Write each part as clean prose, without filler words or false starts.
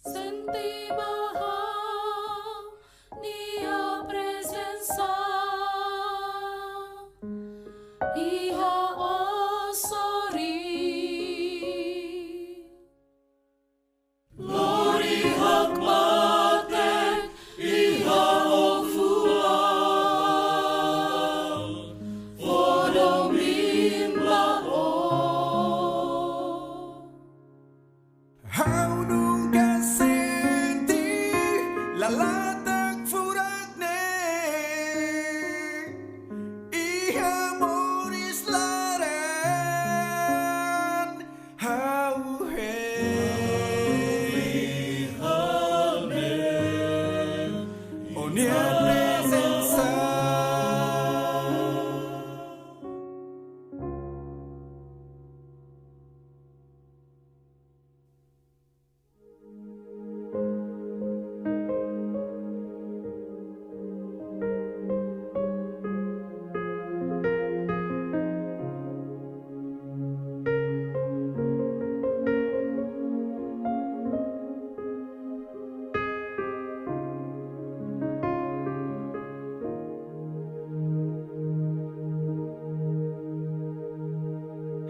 Senti bahau Nia presença Iha osori Lori hakmatek Iha ofua Vodom imla o How nunca sentí la lata furagne y amor islaran. How hey, onia presenza.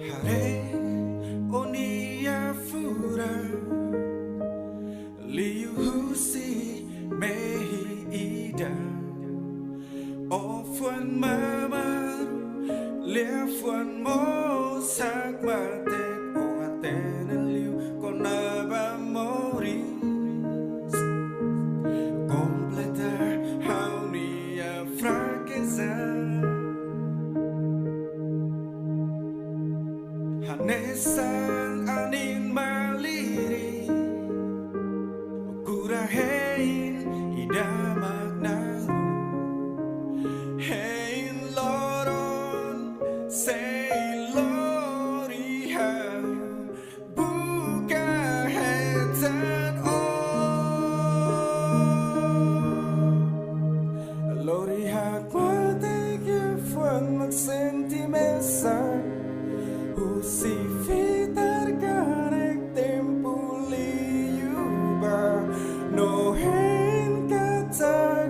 Hare onia fura liu husi mehi ida o fuan mama lia fuan mo sak matek o atena liu konaba moris completa haunia fraqueza Hanesan anin maliri Kurahein ida magnaru Hein loron say loriha Buka hetan o Loriha kwatek fuan magsentimesa Si fitar karek tempuli yuba no hen katak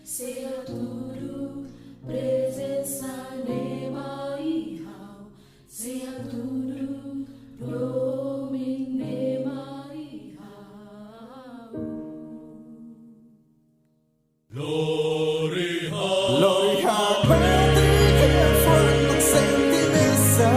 Seja tudo presença nema ihau, seja tudo prominema ihau. Lori hakmatiknya fuck sentimesa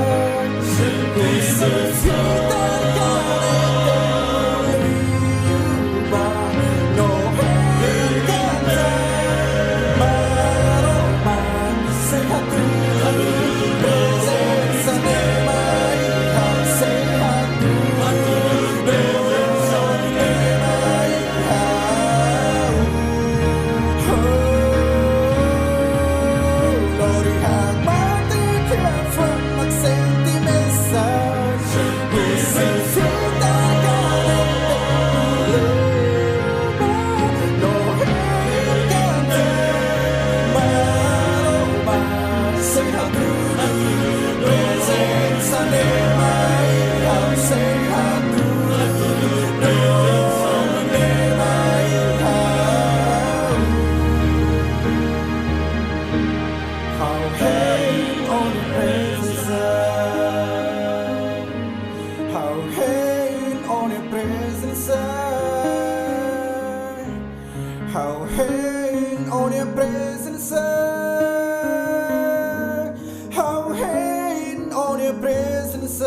How hang on your presence, how hang on your presence,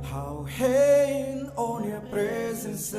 how hang on your presence.